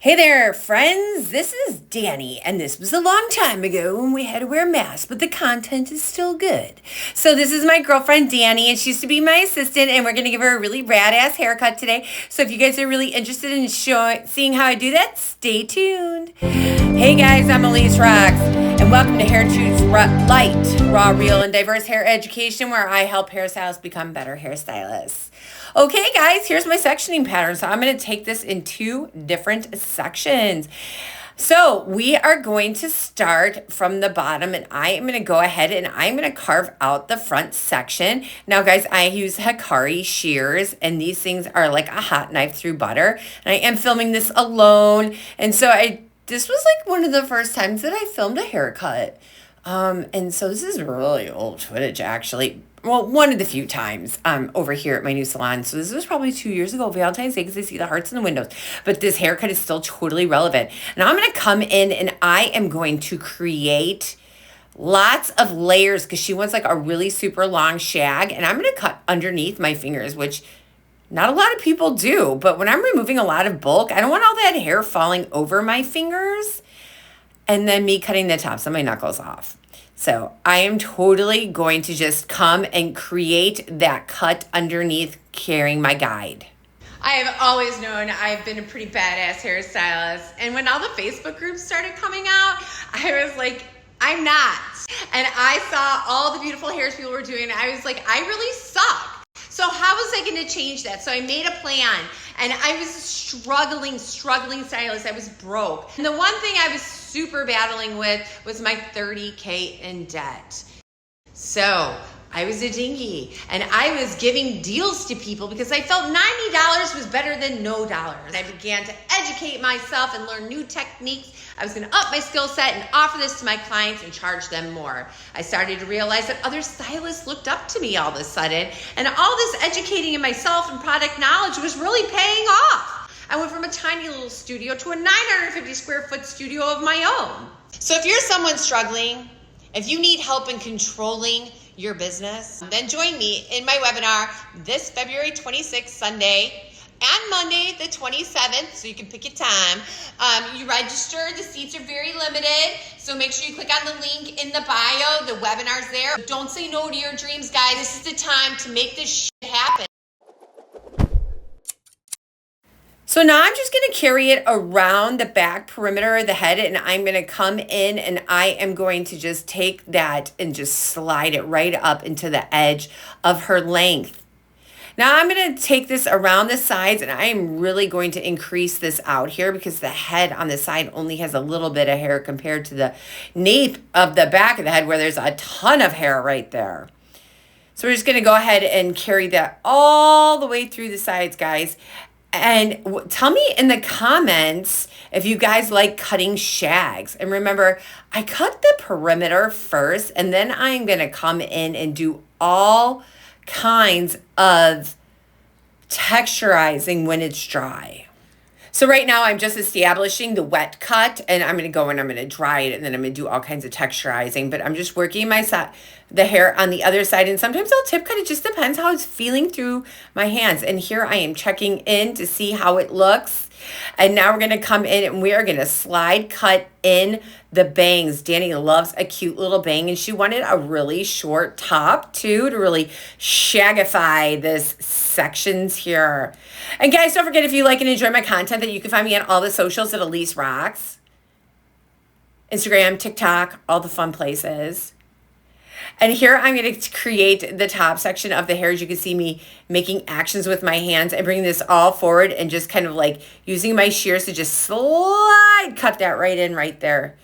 Hey there, friends. This is Danny, and this was a long time ago when we had to wear masks, but the content is still good. So, this is my girlfriend Danny, and she used to be my assistant, and we're going to give her a really rad ass haircut today. So, if you guys are really interested in seeing how I do that, stay tuned. Hey guys, I'm Elyse Rox, and welcome to Hair Truth's Light, Raw, Real, and Diverse Hair Education, where I help hairstylists become better hairstylists. Okay, guys, here's my sectioning pattern. So I'm going to take this in two different sections. So we are going to start from the bottom, and I am going to go ahead and I'm going to carve out the front section. Now, guys, I use Hikari shears, and these things are like a hot knife through butter. And I am filming this alone, and so this was like one of the first times that I filmed a haircut. And so this is really old footage, actually. Well, one of the few times over here at my new salon. So this was probably 2 years ago, Valentine's Day, because I see the hearts in the windows. But this haircut is still totally relevant. Now I'm going to come in and I am going to create lots of layers because she wants like a really super long shag. And I'm going to cut underneath my fingers, which not a lot of people do. But when I'm removing a lot of bulk, I don't want all that hair falling over my fingers and then me cutting the tops of my knuckles off. So I am totally going to just come and create that cut underneath carrying my guide. I have always known I've been a pretty badass hairstylist. And when all the Facebook groups started coming out, I was like, I'm not. And I saw all the beautiful hairs people were doing. And I was like, I really suck. So how was I going to change that? So I made a plan, and I was struggling stylist. I was broke. And the one thing I was super battling with was my $30K in debt. So I was a dingy, and I was giving deals to people because I felt $90 was better than no dollars. I began to educate myself and learn new techniques. I was going to up my skill set and offer this to my clients and charge them more. I started to realize that other stylists looked up to me all of a sudden, and all this educating in myself and product knowledge was really paying off. I went from a tiny little studio to a 950 square foot studio of my own. So if you're someone struggling, if you need help in controlling your business, then join me in my webinar this February 26th, Sunday, and Monday the 27th, so you can pick your time. You register, the seats are very limited, so make sure you click on the link in the bio. The webinar's there. Don't say no to your dreams, guys. This is the time to make this shit happen. So now I'm just going to carry it around the back perimeter of the head, and I'm going to come in and I am going to just take that and just slide it right up into the edge of her length. Now I'm going to take this around the sides, and I am really going to increase this out here because the head on the side only has a little bit of hair compared to the nape of the back of the head where there's a ton of hair right there. So we're just going to go ahead and carry that all the way through the sides, guys. And tell me in the comments if you guys like cutting shags. And remember, I cut the perimeter first, and then I'm going to come in and do all kinds of texturizing when it's dry. So right now I'm just establishing the wet cut, and I'm going to go and I'm going to dry it, and then I'm going to do all kinds of texturizing. But I'm just working the hair on the other side, and sometimes I'll tip cut. It just depends how it's feeling through my hands. And here I am checking in to see how it looks. And now we're going to come in and we are going to slide cut in the bangs. Danny loves a cute little bang, and she wanted a really short top too to really shagify this sections here. And guys, don't forget, if you like and enjoy my content, that you can find me on all the socials at Elyse Rox. Instagram, TikTok, all the fun places. And here I'm going to create the top section of the hair. As you can see me making actions with my hands and bringing this all forward and just kind of like using my shears to just slide cut that right in right there.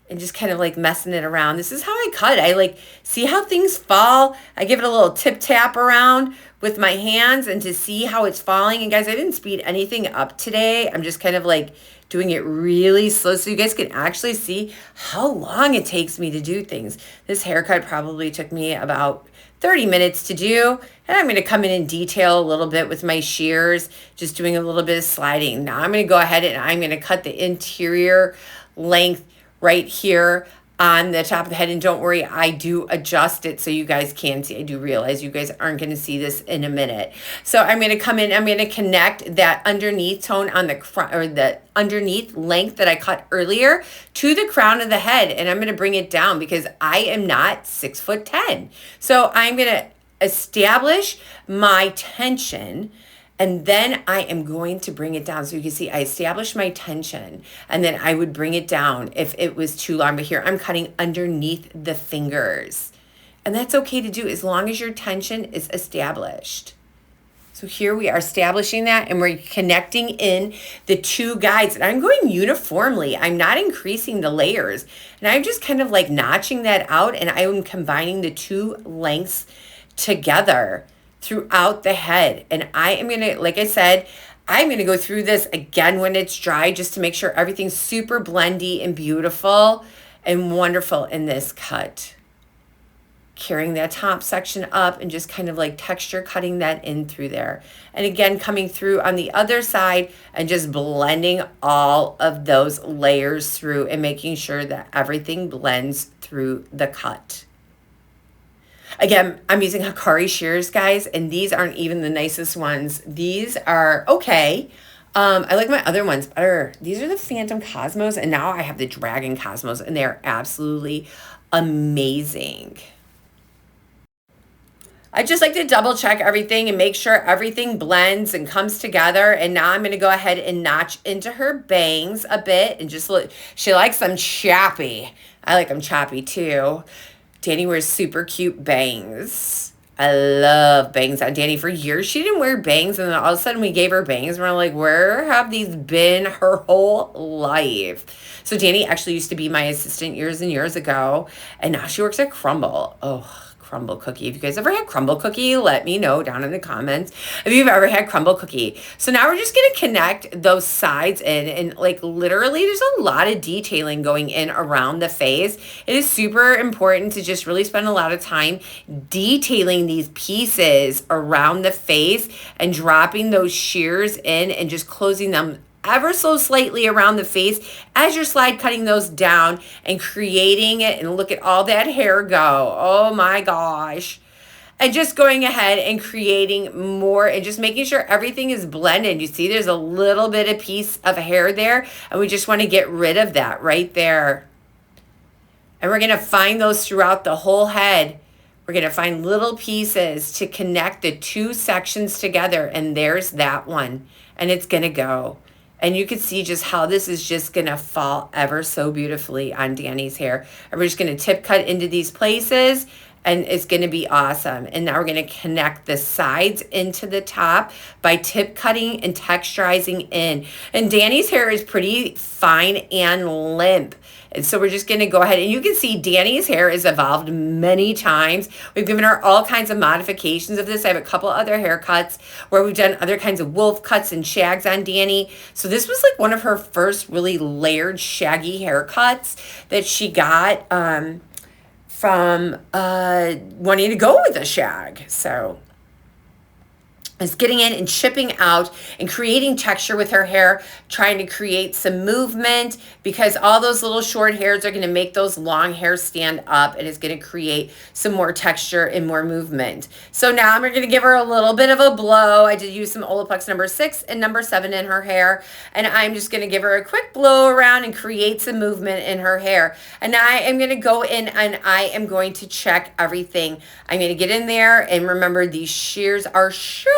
And just kind of like messing it around. This is how I cut. I like see how things fall. I give it a little tip tap around with my hands and to see how it's falling. And guys, I didn't speed anything up today. I'm just kind of like doing it really slow so you guys can actually see how long it takes me to do things. This haircut probably took me about 30 minutes to do. And I'm going to come in detail a little bit with my shears, just doing a little bit of sliding. Now I'm going to go ahead and I'm going to cut the interior length right here on the top of the head. And don't worry, I do adjust it so you guys can see. I do realize you guys aren't going to see this in a minute. So I'm going to come in, I'm going to connect that underneath tone on the front, or the underneath length that I cut earlier, to the crown of the head. And I'm going to bring it down because I am not 6'10". So I'm going to establish my tension, and then I am going to bring it down. So you can see I established my tension, and then I would bring it down if it was too long. But here I'm cutting underneath the fingers. And that's okay to do as long as your tension is established. So here we are establishing that, and we're connecting in the two guides. And I'm going uniformly. I'm not increasing the layers. And I'm just kind of like notching that out, and I am combining the two lengths together throughout the head. And I am going to, like I said, I'm going to go through this again when it's dry, just to make sure everything's super blendy and beautiful and wonderful in this cut. Carrying that top section up and just kind of like texture cutting that in through there. And again, coming through on the other side and just blending all of those layers through and making sure that everything blends through the cut. Again, I'm using Hikari shears, guys, and these aren't even the nicest ones. These are okay. I like my other ones better. These are the Phantom Cosmos, and now I have the Dragon Cosmos, and they are absolutely amazing. I just like to double check everything and make sure everything blends and comes together. And now I'm going to go ahead and notch into her bangs a bit, and just look. She likes them choppy. I like them choppy too. Danny wears super cute bangs. I love bangs on Danny. For years, she didn't wear bangs, and then all of a sudden we gave her bangs, and we're like, where have these been her whole life? So Danny actually used to be my assistant years and years ago, and now she works at Crumble. Oh, Crumble cookie. If you guys ever had Crumble cookie, let me know down in the comments if you've ever had Crumble cookie. So now we're just going to connect those sides in, and like literally there's a lot of detailing going in around the face. It is super important to just really spend a lot of time detailing these pieces around the face and dropping those shears in and just closing them ever so slightly around the face as you're slide cutting those down and creating it. And look at all that hair go. Oh my gosh. And just going ahead and creating more and just making sure everything is blended. You see there's a little bit of piece of hair there, and we just want to get rid of that right there. And we're going to find those throughout the whole head. We're going to find little pieces to connect the two sections together, and there's that one, and it's going to go. And you can see just how this is just going to fall ever so beautifully on Danny's hair. And we're just going to tip cut into these places, and it's going to be awesome. And now we're going to connect the sides into the top by tip cutting and texturizing in. And Danny's hair is pretty fine and limp. And so we're just going to go ahead, and you can see Danny's hair has evolved many times. We've given her all kinds of modifications of this. I have a couple other haircuts where we've done other kinds of wolf cuts and shags on Danny. So this was like one of her first really layered shaggy haircuts that she got from wanting to go with a shag. So is getting in and chipping out and creating texture with her hair, trying to create some movement, because all those little short hairs are going to make those long hairs stand up, and it's going to create some more texture and more movement. So now I'm going to give her a little bit of a blow. I did use some Olaplex number 6 and number 7 in her hair, and I'm just going to give her a quick blow around and create some movement in her hair. And now I am going to go in and I am going to check everything. I'm going to get in there, and remember, these shears are sharp.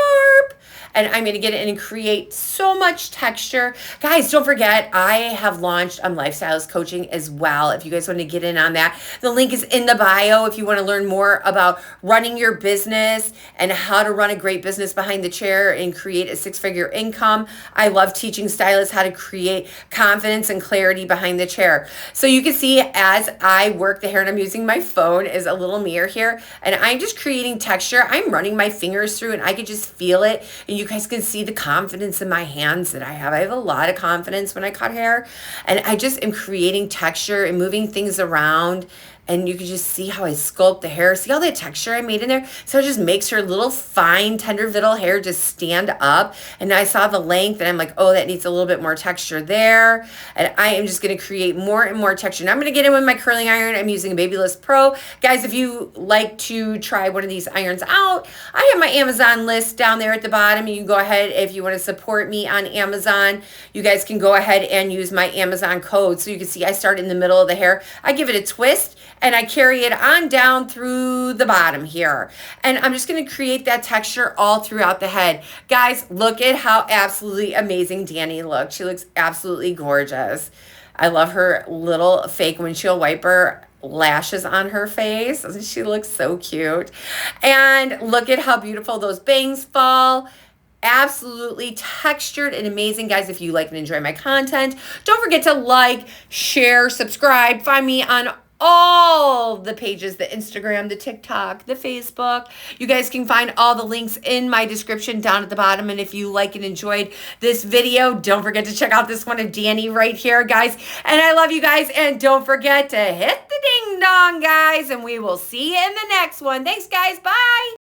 And I'm going to get in and create so much texture. Guys, don't forget, I have launched lifestylist coaching as well. If you guys want to get in on that, the link is in the bio. If you want to learn more about running your business and how to run a great business behind the chair and create a 6-figure income. I love teaching stylists how to create confidence and clarity behind the chair. So you can see as I work the hair, and I'm using my phone as a little mirror here, and I'm just creating texture. I'm running my fingers through, and I could just feel it. And you guys can see the confidence in my hands that I have. I have a lot of confidence when I cut hair, and I just am creating texture and moving things around and you can just see how I sculpt the hair. See all the texture I made in there? So it just makes her little fine, tender little hair just stand up. And I saw the length and I'm like, oh, that needs a little bit more texture there. And I am just gonna create more and more texture. Now I'm gonna get in with my curling iron. I'm using a Babyliss Pro. Guys, if you like to try one of these irons out, I have my Amazon list down there at the bottom. You can go ahead, if you wanna support me on Amazon, you guys can go ahead and use my Amazon code. So you can see I start in the middle of the hair. I give it a twist and I carry it on down through the bottom here. And I'm just gonna create that texture all throughout the head. Guys, look at how absolutely amazing Dani looks. She looks absolutely gorgeous. I love her little fake windshield wiper lashes on her face. She looks so cute. And look at how beautiful those bangs fall. Absolutely textured and amazing. Guys, if you like and enjoy my content, don't forget to like, share, subscribe. Find me on all the pages, the Instagram, the TikTok, the Facebook. You guys can find all the links in my description down at the bottom. And if you like and enjoyed this video, don't forget to check out this one of Dani right here, guys. And I love you guys. And don't forget to hit the ding dong, guys. And we will see you in the next one. Thanks, guys. Bye.